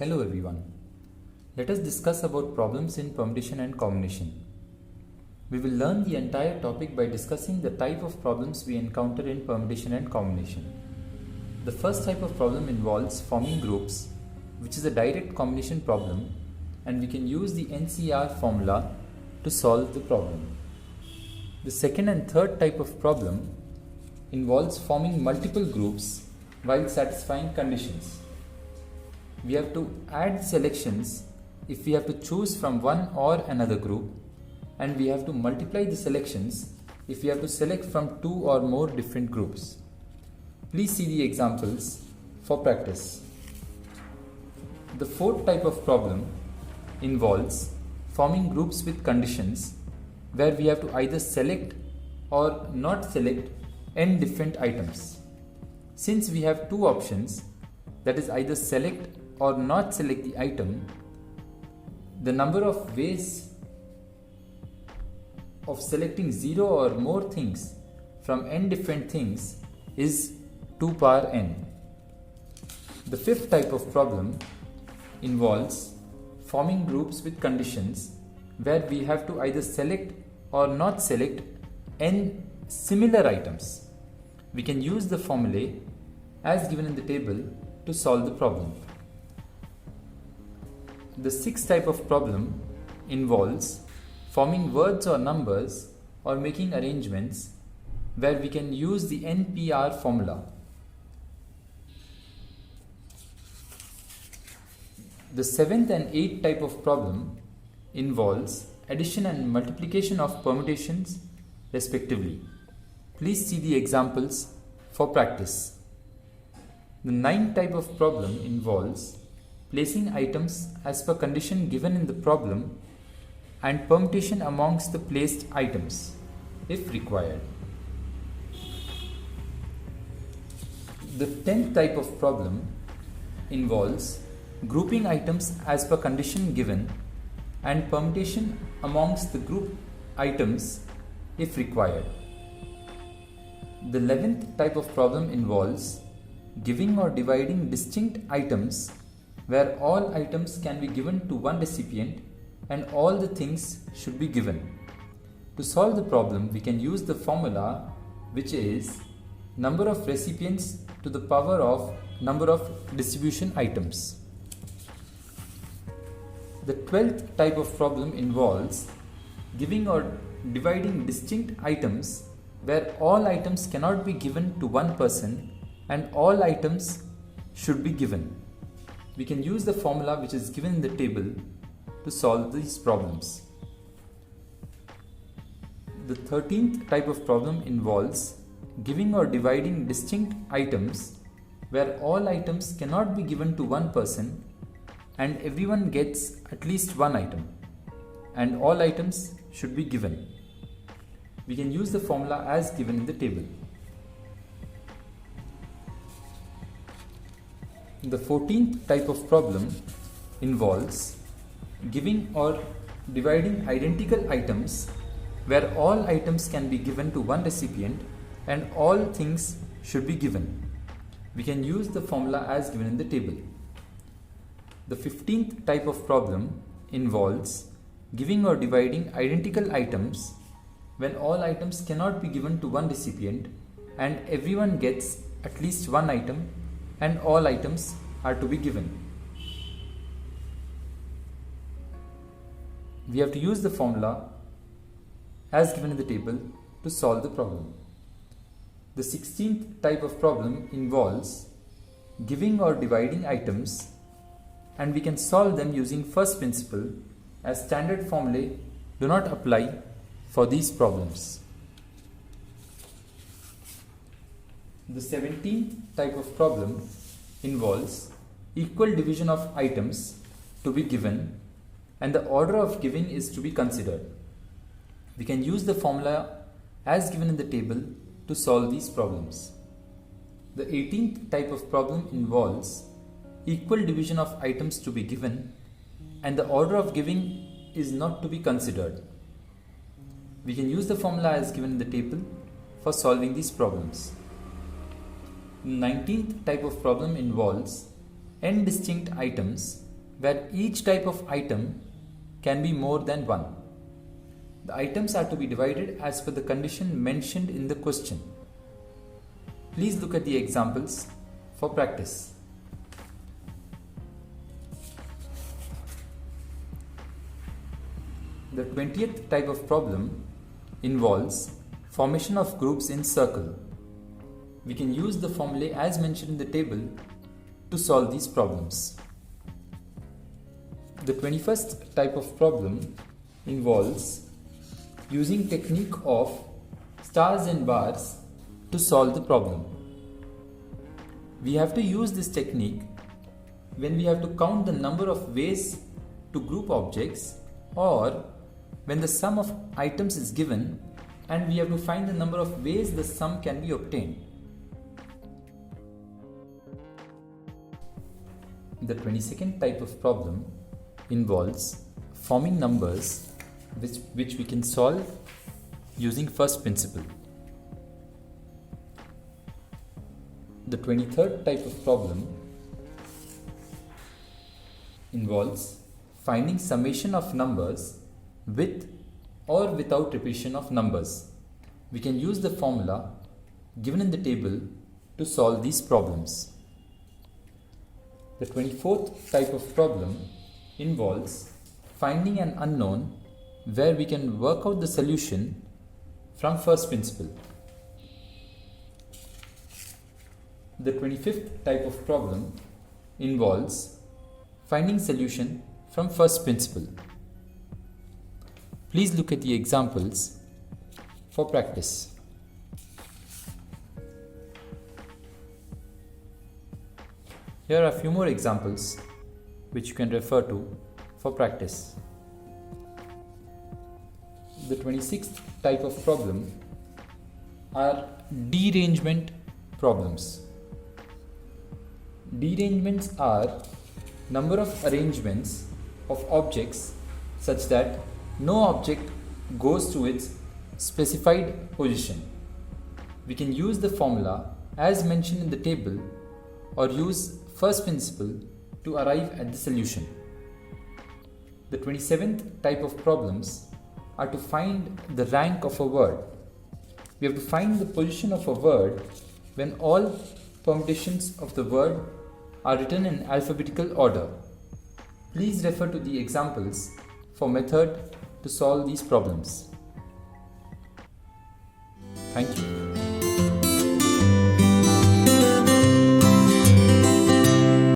Hello everyone. Let us discuss about problems in permutation and combination. We will learn the entire topic by discussing the type of problems we encounter in permutation and combination. The first type of problem involves forming groups, which is a direct combination problem, and we can use the NCR formula to solve the problem. The second and third type of problem involves forming multiple groups while satisfying conditions. We have to add selections if we have to choose from one or another group, and we have to multiply the selections if we have to select from two or more different groups. Please see the examples for practice. The fourth type of problem involves forming groups with conditions where we have to either select or not select n different items. Since we have two options, that is either select or not select the item, the number of ways of selecting 0 or more things from n different things is 2 power n. The fifth type of problem involves forming groups with conditions where we have to either select or not select n similar items. We can use the formulae as given in the table to solve the problem. The sixth type of problem involves forming words or numbers or making arrangements where we can use the NPR formula. The seventh and eighth type of problem involves addition and multiplication of permutations respectively. Please see the examples for practice. The ninth type of problem involves placing items as per condition given in the problem and permutation amongst the placed items if required. The 10th type of problem involves grouping items as per condition given and permutation amongst the group items if required. The 11th type of problem involves giving or dividing distinct items where all items can be given to one recipient and all the things should be given. To solve the problem, we can use the formula, which is number of recipients to the power of number of distribution items. The 12th type of problem involves giving or dividing distinct items where all items cannot be given to one person and all items should be given. We can use the formula which is given in the table to solve these problems. The 13th type of problem involves giving or dividing distinct items where all items cannot be given to one person and everyone gets at least one item and all items should be given. We can use the formula as given in the table. The 14th type of problem involves giving or dividing identical items where all items can be given to one recipient and all things should be given. We can use the formula as given in the table. The 15th type of problem involves giving or dividing identical items when all items cannot be given to one recipient and everyone gets at least one item and all items are to be given. We have to use the formula as given in the table to solve the problem. The 16th type of problem involves giving or dividing items, and we can solve them using first principle as standard formulae do not apply for these problems. The 17th type of problem involves equal division of items to be given and the order of giving is to be considered. We can use the formula as given in the table to solve these problems. The 18th type of problem involves equal division of items to be given and the order of giving is not to be considered. We can use the formula as given in the table for solving these problems. 19th type of problem involves n distinct items where each type of item can be more than one. The items are to be divided as per the condition mentioned in the question. Please look at the examples for practice. The 20th type of problem involves formation of groups in circle. We can use the formulae as mentioned in the table to solve these problems. The 21st type of problem involves using technique of stars and bars to solve the problem. We have to use this technique when we have to count the number of ways to group objects, or when the sum of items is given and we have to find the number of ways the sum can be obtained. The 22nd type of problem involves forming numbers which we can solve using first principle. The 23rd type of problem involves finding summation of numbers with or without repetition of numbers. We can use the formula given in the table to solve these problems. The 24th type of problem involves finding an unknown where we can work out the solution from first principle. The 25th type of problem involves finding solution from first principle. Please look at the examples for practice. Here are a few more examples which you can refer to for practice. The 26th type of problem are derangement problems. Derangements are number of arrangements of objects such that no object goes to its specified position. We can use the formula as mentioned in the table or use first principle to arrive at the solution. The 27th type of problems are to find the rank of a word. We have to find the position of a word when all permutations of the word are written in alphabetical order. Please refer to the examples for method to solve these problems. Thank you.